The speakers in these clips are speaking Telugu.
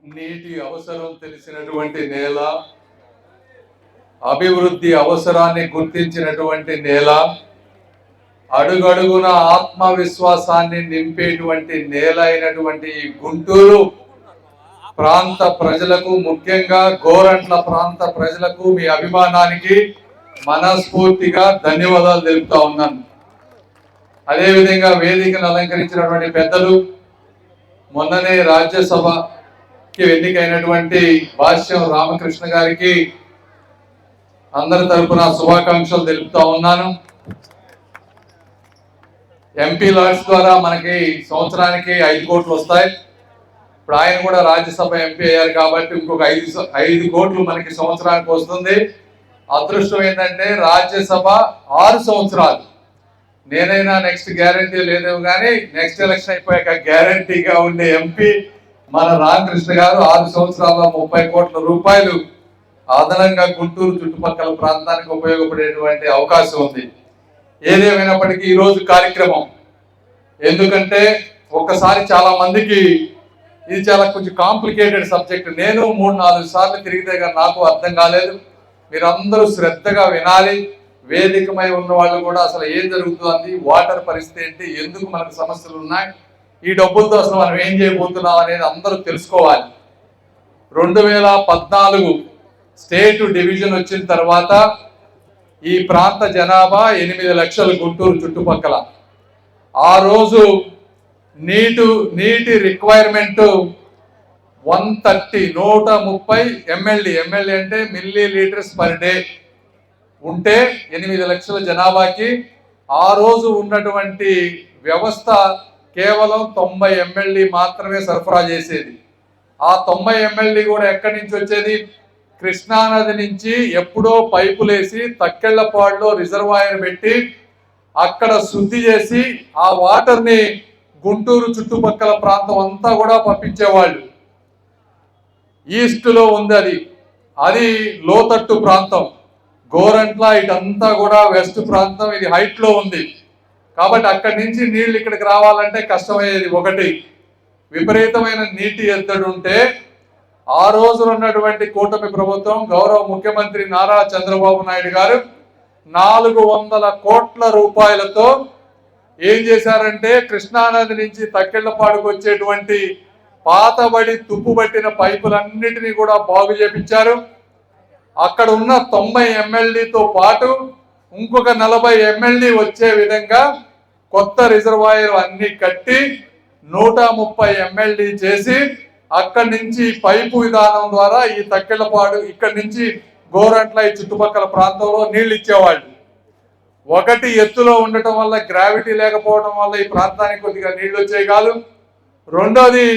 నీటి అవసరం తెలిసినటువంటి నేల, అభివృద్ధి అవసరాన్ని గుర్తించినటువంటి నేల, అడుగడుగున ఆత్మవిశ్వాసాన్ని నింపేటువంటి నేల అయినటువంటి గుంటూరు ప్రాంత ప్రజలకు, ముఖ్యంగా గోరంట్ల ప్రాంత ప్రజలకు మీ అభిమానానికి మనస్ఫూర్తిగా ధన్యవాదాలు తెలుపుతా ఉన్నాను. అదేవిధంగా వేదికను అలంకరించినటువంటి పెద్దలు, మొన్ననే రాజ్యసభకి ఎన్నికైనటువంటి భాష్యం రామకృష్ణ గారికి అందరి తరపున శుభాకాంక్షలు తెలుపుతా ఉన్నాను. ఎంపీ లాట్స్ ద్వారా మనకి సంవత్సరానికి 5 కోట్లు వస్తాయి. ఇప్పుడు ఆయన కూడా రాజ్యసభ ఎంపీ అయ్యారు కాబట్టి ఇంకొక 5 కోట్లు మనకి సంవత్సరానికి వస్తుంది. అదృష్టం ఏంటంటే రాజ్యసభ 6 సంవత్సరాలు. నేనైనా నెక్స్ట్ గ్యారంటీ లేదేమో కానీ నెక్స్ట్ ఎలక్షన్ అయిపోయాక గ్యారంటీగా ఉండే ఎంపీ మన రామకృష్ణ గారు 6 సంవత్సరాల్లో 30 కోట్ల రూపాయలు అదనంగా గుంటూరు చుట్టుపక్కల ప్రాంతానికి ఉపయోగపడేటువంటి అవకాశం ఉంది. ఏదేమైనప్పటికీ ఈరోజు కార్యక్రమం ఎందుకంటే ఒక్కసారి చాలా మందికి ఇది చాలా కొంచెం కాంప్లికేటెడ్ సబ్జెక్ట్. నేను 3-4 సార్లు తిరిగితే కానీ నాకు అర్థం కాలేదు. మీరందరూ శ్రద్ధగా వినాలి. వేదికమై ఉన్న వాళ్ళు కూడా అసలు ఏం జరుగుతుంది, వాటర్ పరిస్థితి ఏంటి, ఎందుకు మనకు సమస్యలు ఉన్నాయి, ఈ డబ్బులతో అసలు మనం ఏం చేయబోతున్నాం అనేది అందరూ తెలుసుకోవాలి. 2014 స్టేట్ డివిజన్ వచ్చిన తర్వాత ఈ ప్రాంత జనాభా 8 లక్షలు గుంటూరు చుట్టుపక్కల. ఆ రోజు నీటి రిక్వైర్మెంట్ 130 ఎంఎల్డి అంటే మిల్లీ లీటర్స్ పర్ డే ఉంటే 8 లక్షల జనాభాకి ఆ రోజు ఉన్నటువంటి వ్యవస్థ కేవలం 90 ఎంఎల్డి మాత్రమే సరఫరా చేసేది. ఆ 90 ఎంఎల్డి కూడా ఎక్కడి నుంచి వచ్చేది? కృష్ణానది నుంచి ఎప్పుడో పైపులేసి తక్కెళ్లపాడులో రిజర్వాయర్ పెట్టి అక్కడ శుద్ధి చేసి ఆ వాటర్ని గుంటూరు చుట్టుపక్కల ప్రాంతం అంతా కూడా పంపించేవాళ్ళు. ఈస్ట్లో ఉంది అది లోతట్టు ప్రాంతం. గోరంట్ల ఇటంతా కూడా వెస్ట్ ప్రాంతం, ఇది హైట్ లో ఉంది కాబట్టి అక్కడి నుంచి నీళ్లు ఇక్కడికి రావాలంటే కష్టమయ్యేది. ఒకటి, విపరీతమైన నీటి ఎద్దడి ఉంటే ఆ రోజు ఉన్నటువంటి కూటమి ప్రభుత్వం, గౌరవ ముఖ్యమంత్రి నారా చంద్రబాబు నాయుడు గారు 400 కోట్ల రూపాయలతో ఏం చేశారంటే కృష్ణానది నుంచి తక్కెళ్లపాడుకు వచ్చేటువంటి పాతబడి తుప్పుబట్టిన పైపులన్నిటినీ కూడా బాగు చేపించారు. అక్కడ ఉన్న 90 ఎంఎల్డీతో పాటు ఇంకొక 40 ఎంఎల్డీ వచ్చే విధంగా కొత్త రిజర్వాయర్ అన్ని కట్టి 130 ఎంఎల్డీ చేసి అక్కడి నుంచి పైపు విధానం ద్వారా ఈ తక్కెళ్లపాడు ఇక్కడి నుంచి గోరంట్ల ఈ చుట్టుపక్కల ప్రాంతంలో నీళ్లు ఇచ్చేవాళ్ళు. ఒకటి, ఎత్తులో ఉండటం వల్ల, గ్రావిటీ లేకపోవడం వల్ల ఈ ప్రాంతానికి కొద్దిగా నీళ్లు వచ్చేవి కాదు. రెండోది,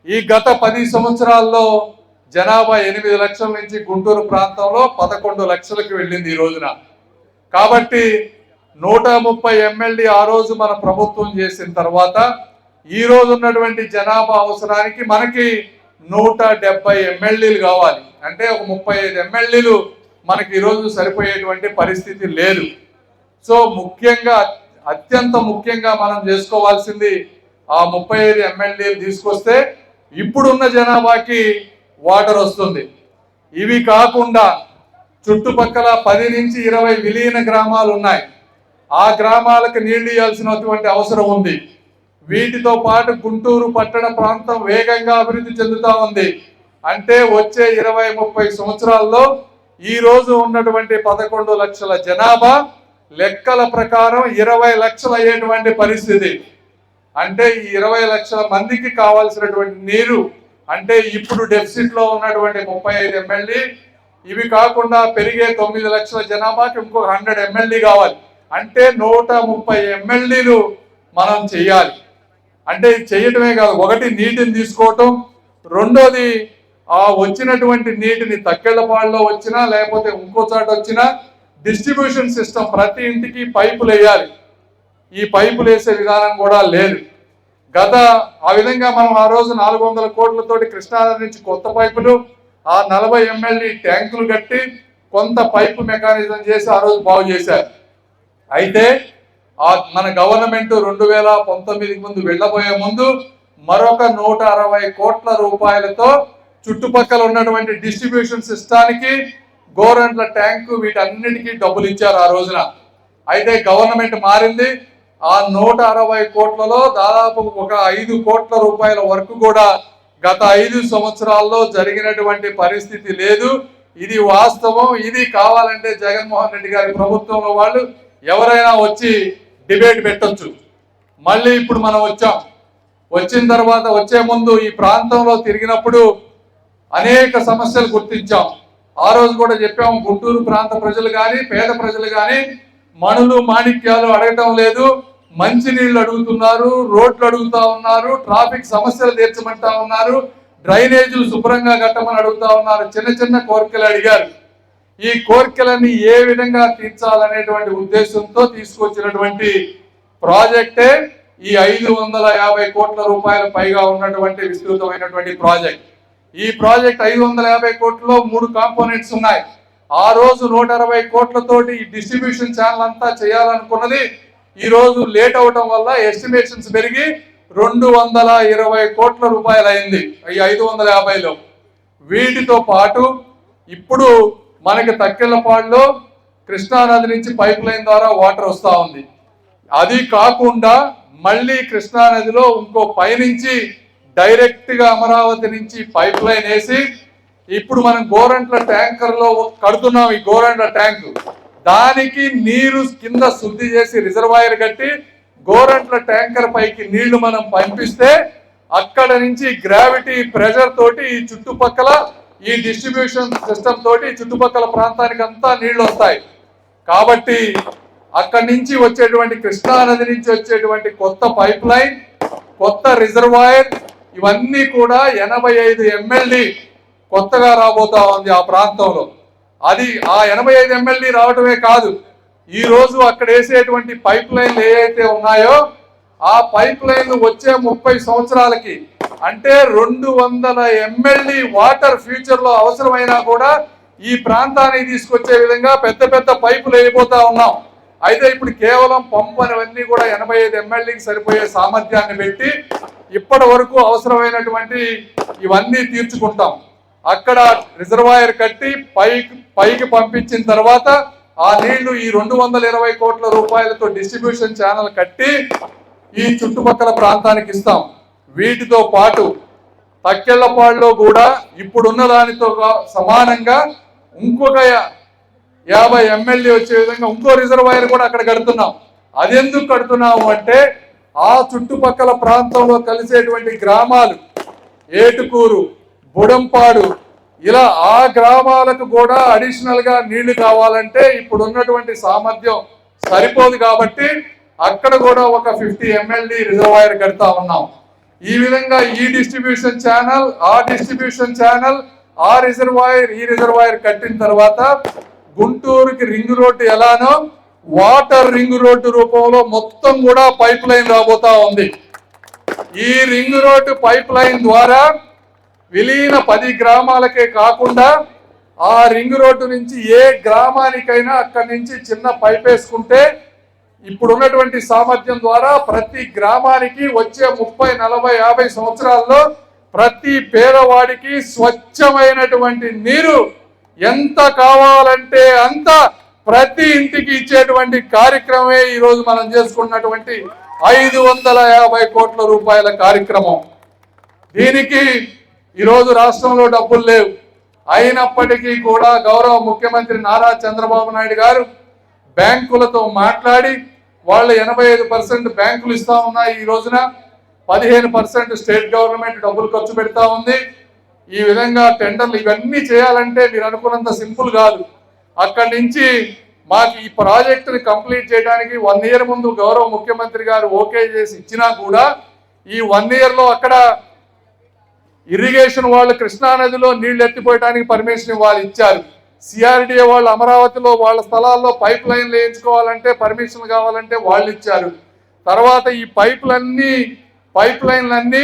ఈ గత 10 సంవత్సరాల్లో జనాభా 8 లక్షల నుంచి గుంటూరు ప్రాంతంలో 11 లక్షలకు వెళ్ళింది ఈ రోజున. కాబట్టి 130 ఎంఎల్డీ ఆ రోజు మన ప్రభుత్వం చేసిన తర్వాత ఈ రోజు ఉన్నటువంటి జనాభా అవసరానికి మనకి 170 ఎంఎల్డీలు కావాలి. అంటే ఒక 35 ఎంఎల్డీలు మనకి ఈరోజు సరిపోయేటువంటి పరిస్థితి లేదు. సో ముఖ్యంగా, అత్యంత ముఖ్యంగా మనం చేసుకోవాల్సింది ఆ 35 ఎంఎల్డీలు తీసుకొస్తే ఇప్పుడున్న జనాభాకి వాటర్ వస్తుంది. ఇవి కాకుండా చుట్టుపక్కల 10 నుంచి 20 విలీన గ్రామాలు ఉన్నాయి. ఆ గ్రామాలకు నీళ్లు ఇవ్వాల్సినటువంటి అవసరం ఉంది. వీటితో పాటు గుంటూరు పట్టణ ప్రాంతం వేగంగా అభివృద్ధి చెందుతా ఉంది. అంటే వచ్చే 20-30 సంవత్సరాల్లో ఈ రోజు ఉన్నటువంటి 11 లక్షల జనాభా లెక్కల ప్రకారం 20 లక్షలు అయ్యేటువంటి పరిస్థితి. అంటే ఈ 20 లక్షల మందికి కావాల్సినటువంటి నీరు, అంటే ఇప్పుడు డెఫిసిట్ లో ఉన్నటువంటి 35 ఎంఎల్డీ, ఇవి కాకుండా పెరిగే 9 లక్షల జనాభాకి ఇంకొక 100 ఎంఎల్డీ కావాలి. అంటే 130 ఎంఎల్డీలు మనం చెయ్యాలి. అంటే చేయటమే కాదు, ఒకటి నీటిని తీసుకోవటం, రెండోది ఆ వచ్చినటువంటి నీటిని తక్కెళ్లపాడులో వచ్చినా లేకపోతే ఇంకో చోట వచ్చినా డిస్ట్రిబ్యూషన్ సిస్టమ్, ప్రతి ఇంటికి పైపులు వేయాలి. ఈ పైపులు వేసే విధానం కూడా లేదు. ఆ విధంగా మనం ఆ రోజు 400 కోట్లతోటి కృష్ణానది నుంచి కొత్త పైపులు, ఆ 40 ఎంఎల్డీ ట్యాంకులు కట్టి కొంత పైపు మెకానిజం చేసి ఆ రోజు బాగు చేశారు. అయితే మన గవర్నమెంట్ 2019 ముందు వెళ్ళబోయే ముందు మరొక 160 కోట్ల రూపాయలతో చుట్టుపక్కల ఉన్నటువంటి డిస్ట్రిబ్యూషన్ సిస్టానికి, గోరంట్ల ట్యాంకు, వీటన్నిటికీ డబ్బులు ఇచ్చారు ఆ రోజున. అయితే గవర్నమెంట్ మారింది. ఆ 160 కోట్లలో దాదాపు ఒక 5 కోట్ల రూపాయల వరకు కూడా గత 5 సంవత్సరాల్లో జరిగినటువంటి పరిస్థితి లేదు. ఇది వాస్తవం. ఇది కావాలంటే జగన్మోహన్ రెడ్డి గారి ప్రభుత్వంలో వాళ్ళు ఎవరైనా వచ్చి డిబేట్ పెట్టొచ్చు. మళ్ళీ ఇప్పుడు మనం వచ్చిన తర్వాత వచ్చే ముందు ఈ ప్రాంతంలో తిరిగినప్పుడు అనేక సమస్యలు గుర్తించాం. ఆ రోజు కూడా చెప్పాము, గుంటూరు ప్రాంత ప్రజలు కానీ పేద ప్రజలు కానీ మణులు మాణిక్యాలు అడగటం లేదు, మంచినీళ్ళు అడుగుతున్నారు, రోడ్లు అడుగుతా ఉన్నారు, ట్రాఫిక్ సమస్యలు తీర్చమంటా ఉన్నారు, డ్రైనేజీలు శుభ్రంగా కట్టమని అడుగుతా ఉన్నారు. చిన్న చిన్న కోరికలు అడిగారు. ఈ కోరికలన్నీ ఏ విధంగా తీర్చాలనేటువంటి ఉద్దేశంతో తీసుకొచ్చినటువంటి ప్రాజెక్టే ఈ 550 కోట్ల రూపాయల పైగా ఉన్నటువంటి విస్తృతమైనటువంటి ప్రాజెక్ట్. ఈ ప్రాజెక్ట్ 550 కోట్లలో 3 కాంపోనెంట్స్ ఉన్నాయి. ఆ రోజు 160 కోట్లతోటి ఈ డిస్ట్రిబ్యూషన్ ఛానల్ అంతా చేయాలనుకున్నది ఈ రోజు లేట్ అవటం వల్ల ఎస్టిమేషన్స్ పెరిగి 220 కోట్ల రూపాయలు అయింది ఈ 550లో. వీటితో పాటు ఇప్పుడు మనకి తక్కెళ్ళపాడులో కృష్ణానది నుంచి పైప్ లైన్ ద్వారా వాటర్ వస్తూ ఉంది. అది కాకుండా మళ్ళీ కృష్ణానదిలో ఇంకో పైనుంచి డైరెక్ట్గా అమరావతి నుంచి పైప్ లైన్ వేసి ఇప్పుడు మనం గోరంట్ల ట్యాంకర్లో కడుతున్నాం. ఈ గోరంట్ల ట్యాంకు దానికి నీరు కింద శుద్ధి చేసి రిజర్వాయర్ కట్టి గోరంట్ల ట్యాంకర్ పైకి నీళ్లు మనం పంపిస్తే అక్కడ నుంచి గ్రావిటీ ప్రెషర్ తోటి ఈ చుట్టుపక్కల ఈ డిస్ట్రిబ్యూషన్ సిస్టమ్ తోటి చుట్టుపక్కల ప్రాంతానికి అంతా నీళ్లు వస్తాయి. కాబట్టి అక్కడి నుంచి వచ్చేటువంటి కృష్ణానది నుంచి వచ్చేటువంటి కొత్త పైప్ లైన్, కొత్త రిజర్వాయర్, ఇవన్నీ కూడా 85 MLD కొత్తగా రాబోతా ఉంది ఆ ప్రాంతంలో. అది ఆ 85 MLD రావటమే కాదు, ఈ రోజు అక్కడ వేసేటువంటి పైప్ లైన్లు ఏవైతే ఉన్నాయో ఆ పైప్ లైన్లు వచ్చే 30 సంవత్సరాలకి అంటే 200 MLD వాటర్ ఫ్యూచర్ లో అవసరమైనా కూడా ఈ ప్రాంతానికి తీసుకొచ్చే విధంగా పెద్ద పెద్ద పైపులు వేయబోతా ఉన్నాం. అయితే ఇప్పుడు కేవలం పంపు అనేవన్నీ కూడా 85 MLDకి సరిపోయే సామర్థ్యాన్ని పెట్టి ఇప్పటి వరకు అవసరమైనటువంటి ఇవన్నీ తీర్చుకుంటాం. అక్కడ రిజర్వాయర్ కట్టి పైకి పంపించిన తర్వాత ఆ నీళ్లు ఈ 220 కోట్ల రూపాయలతో డిస్ట్రిబ్యూషన్ ఛానల్ కట్టి ఈ చుట్టుపక్కల ప్రాంతానికి ఇస్తాం. వీటితో పాటు తక్కెళ్ళపాడులో కూడా ఇప్పుడున్న దానితో సమానంగా ఇంకొక 50 MLD వచ్చే విధంగా ఇంకో రిజర్వాయర్ కూడా అక్కడ కడుతున్నాం. అదెందుకు కడుతున్నాము అంటే ఆ చుట్టుపక్కల ప్రాంతంలో కలిసేటువంటి గ్రామాలు ఏటుకూరు, బుడంపాడు, ఇలా ఆ గ్రామాలకు కూడా అడిషనల్ గా నీళ్లు కావాలంటే ఇప్పుడు ఉన్నటువంటి సామర్థ్యం సరిపోదు. కాబట్టి అక్కడ కూడా ఒక 50 MLD రిజర్వాయర్ కడతా ఉన్నాం. ఈ విధంగా ఈ డిస్ట్రిబ్యూషన్ ఛానల్, ఆ డిస్ట్రిబ్యూషన్ ఛానల్, ఆ రిజర్వాయర్, ఈ రిజర్వాయర్ కట్టిన తర్వాత గుంటూరుకి రింగ్ రోడ్డు ఎలానో వాటర్ రింగ్ రోడ్డు రూపంలో మొత్తం కూడా పైప్ లైన్ రాబోతా ఉంది. ఈ రింగ్ రోడ్డు పైప్ లైన్ ద్వారా విలీన 10 గ్రామాలకే కాకుండా ఆ రింగ్ రోడ్డు నుంచి ఏ గ్రామానికైనా అక్కడి నుంచి చిన్న పైప్ వేసుకుంటే ఇప్పుడు ఉన్నటువంటి సామర్థ్యం ద్వారా ప్రతి గ్రామానికి వచ్చే 30, 40, 50 సంవత్సరాల్లో ప్రతి పేదవాడికి స్వచ్ఛమైనటువంటి నీరు ఎంత కావాలంటే అంత ప్రతి ఇంటికి ఇచ్చేటువంటి కార్యక్రమమే ఈరోజు మనం చేసుకున్నటువంటి 550 కోట్ల రూపాయల కార్యక్రమం. దీనికి ఈరోజు రాష్ట్రంలో డబ్బులు లేవు. అయినప్పటికీ కూడా గౌరవ ముఖ్యమంత్రి నారా చంద్రబాబు నాయుడు గారు బ్యాంకులతో మాట్లాడి వాళ్ళు 85% బ్యాంకులు ఇస్తా ఉన్నాయి. ఈ రోజున 15% స్టేట్ గవర్నమెంట్ డబ్బులు ఖర్చు పెడతా ఉంది. ఈ విధంగా టెండర్లు ఇవన్నీ చేయాలంటే మీరు అనుకున్నంత సింపుల్ కాదు. అక్కడి నుంచి మాకు ఈ ప్రాజెక్టుని కంప్లీట్ చేయడానికి 1 ఇయర్ ముందు గౌరవ ముఖ్యమంత్రి గారు ఓకే చేసి ఇచ్చినా కూడా ఈ 1 ఇయర్లో అక్కడ ఇరిగేషన్ వాళ్ళు కృష్ణానదిలో నీళ్లు ఎత్తిపోయడానికి పర్మిషన్ ఇవ్వాలి, ఇచ్చారు. సిఆర్డిఏ వాళ్ళు అమరావతిలో వాళ్ళ స్థలాల్లో పైప్ లైన్లు వేయించుకోవాలంటే పర్మిషన్ కావాలంటే వాళ్ళు ఇచ్చారు. తర్వాత ఈ పైప్ లైన్లన్నీ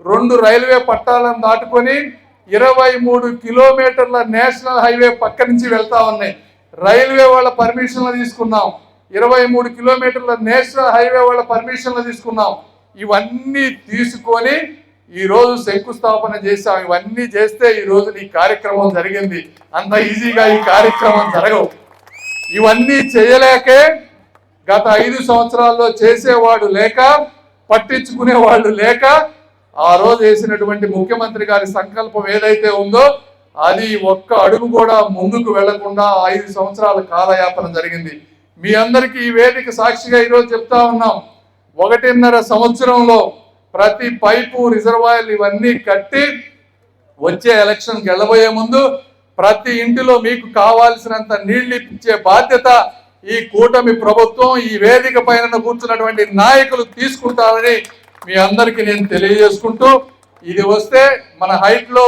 2 రైల్వే పట్టాలను దాటుకొని 23 కిలోమీటర్ల నేషనల్ హైవే పక్క నుంచి వెళ్తా ఉన్నాయి. రైల్వే వాళ్ళ పర్మిషన్లు తీసుకున్నాం. 23 కిలోమీటర్ల నేషనల్ హైవే వాళ్ళ పర్మిషన్లు తీసుకున్నాం. ఇవన్నీ తీసుకొని ఈ రోజు శంకుస్థాపన చేశాం. ఇవన్నీ చేస్తే ఈ రోజు ఈ కార్యక్రమం జరిగింది. అంత ఈజీగా ఈ కార్యక్రమం జరగవు. ఇవన్నీ చేయలేకే గత 5 సంవత్సరాల్లో చేసేవాడు లేక, పట్టించుకునే వాళ్ళు లేక, ఆ రోజు వేసినటువంటి ముఖ్యమంత్రి గారి సంకల్పం ఏదైతే ఉందో అది ఒక్క అడుగు కూడా ముందుకు వెళ్లకుండా 5 సంవత్సరాల కాలయాపన జరిగింది. మీ అందరికీ ఈ వేదిక సాక్షిగా ఈరోజు చెప్తా ఉన్నాం, 1.5 సంవత్సరంలో ప్రతి పైపు, రిజర్వాయర్లు ఇవన్నీ కట్టి వచ్చే ఎలక్షన్కి వెళ్ళబోయే ముందు ప్రతి ఇంటిలో మీకు కావాల్సినంత నీళ్లు ఇచ్చే బాధ్యత ఈ కూటమి ప్రభుత్వం, ఈ వేదిక పైన కూర్చున్నటువంటి నాయకులు తీసుకుంటారని మీ అందరికీ నేను తెలియజేసుకుంటూ, ఇది వస్తే మన హైట్ లో,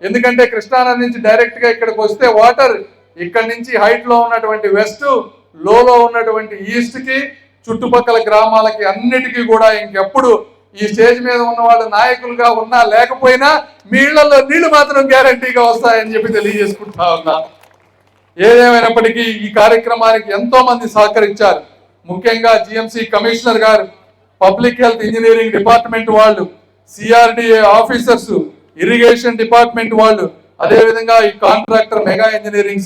ఎందుకంటే కృష్ణానది నుంచి డైరెక్ట్ గా ఇక్కడికి వస్తే వాటర్ ఇక్కడి నుంచి హైట్ లో ఉన్నటువంటి వెస్ట్, లోలో ఉన్నటువంటి ఈస్ట్ కి, చుట్టుపక్కల గ్రామాలకి అన్నిటికీ కూడా ఇంకెప్పుడు ఈ స్టేజ్ మీద ఉన్న వాళ్ళు నాయకులుగా ఉన్నా లేకపోయినా మీ ఇళ్లలో నీళ్లు మాత్రం గ్యారంటీగా వస్తాయని చెప్పి తెలియజేసుకుంటా ఉన్నా. ఏదేమైనప్పటికీ ఈ కార్యక్రమానికి ఎంతో మంది సహకరించారు. ముఖ్యంగా జిఎంసి కమిషనర్ గారు, పబ్లిక్ హెల్త్ ఇంజనీరింగ్ డిపార్ట్మెంట్ వాళ్ళు, సిఆర్డిఏ ఆఫీసర్స్, ఇరిగేషన్ డిపార్ట్మెంట్ వాళ్ళు, అదేవిధంగా ఈ కాంట్రాక్టర్ మెగా ఇంజనీరింగ్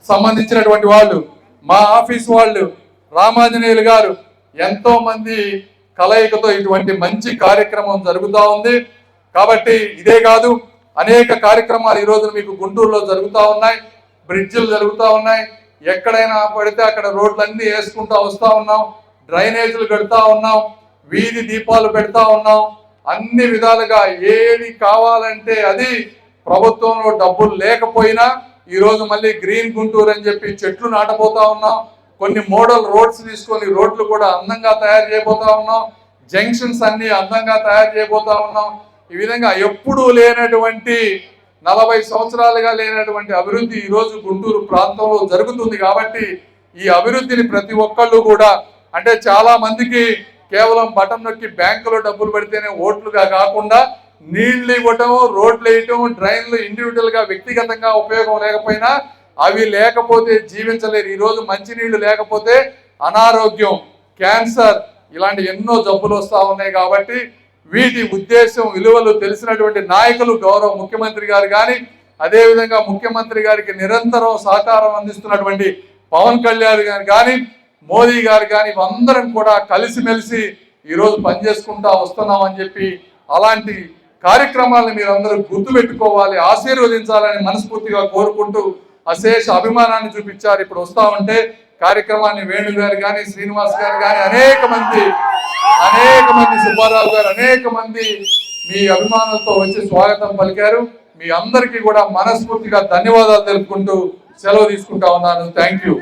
సంబంధించినటువంటి వాళ్ళు, మా ఆఫీస్ వాళ్ళు, రామాంజనేయులు గారు, ఎంతో మంది కలయికతో ఇటువంటి మంచి కార్యక్రమం జరుగుతూ ఉంది. కాబట్టి ఇదే కాదు, అనేక కార్యక్రమాలు ఈ రోజు మీకు గుంటూరులో జరుగుతూ ఉన్నాయి. బ్రిడ్జిలు జరుగుతూ ఉన్నాయి. ఎక్కడైనా పడితే అక్కడ రోడ్లన్నీ వేసుకుంటూ వస్తూ ఉన్నాం, డ్రైనేజీలు కడుతూ ఉన్నాం, వీధి దీపాలు పెడతా ఉన్నాం. అన్ని విధాలుగా ఏది కావాలంటే అది, ప్రభుత్వంలో డబ్బులు లేకపోయినా ఈరోజు మళ్ళీ గ్రీన్ గుంటూరు అని చెప్పి చెట్లు నాటబోతా ఉన్నాం. కొన్ని మోడల్ రోడ్స్ తీసుకొని రోడ్లు కూడా అందంగా తయారు చేయబోతా ఉన్నాం. జంక్షన్స్ అన్ని అందంగా తయారు చేయబోతా ఉన్నాం. ఈ విధంగా ఎప్పుడూ లేనటువంటి, 40 సంవత్సరాలుగా లేనటువంటి అభివృద్ధి ఈరోజు గుంటూరు ప్రాంతంలో జరుగుతుంది. కాబట్టి ఈ అభివృద్ధిని ప్రతి ఒక్కళ్ళు కూడా, అంటే చాలా మందికి కేవలం బటన్ నొక్కి బ్యాంకులో డబ్బులు పెడితేనే ఓట్లుగా కాకుండా నీళ్లు ఇవ్వటం, రోడ్లు వేయటం, డ్రైన్లు ఇండివిజువల్ గా వ్యక్తిగతంగా ఉపయోగం లేకపోయినా అవి లేకపోతే జీవించలేరు. ఈరోజు మంచినీళ్లు లేకపోతే అనారోగ్యం, క్యాన్సర్ ఇలాంటి ఎన్నో జబ్బులు వస్తూ ఉన్నాయి. కాబట్టి వీటి ఉద్దేశం, విలువలు తెలిసినటువంటి నాయకులు, గౌరవ ముఖ్యమంత్రి గారు కానీ, అదేవిధంగా ముఖ్యమంత్రి గారికి నిరంతరం సహకారం అందిస్తున్నటువంటి పవన్ కళ్యాణ్ గారు కానీ, మోదీ గారు కానీ, అందరం కూడా కలిసిమెలిసి ఈరోజు పనిచేసుకుంటా వస్తున్నామని చెప్పి, అలాంటి కార్యక్రమాలను మీరందరూ గుర్తుపెట్టుకోవాలి, ఆశీర్వదించాలని మనస్ఫూర్తిగా కోరుకుంటూ అశేష అభిమానాన్ని చూపించారు. ఇప్పుడు వస్తా ఉంటే కార్యక్రమాన్ని వేణు గారు కానీ, శ్రీనివాస్ గారు కానీ, అనేక మంది సుబ్బారావు గారు, అనేక మంది మీ అభిమానులతో వచ్చి స్వాగతం పలికారు. మీ అందరికీ కూడా మనస్ఫూర్తిగా ధన్యవాదాలు తెలుపుకుంటూ సెలవు తీసుకుంటా ఉన్నాను. Thank you.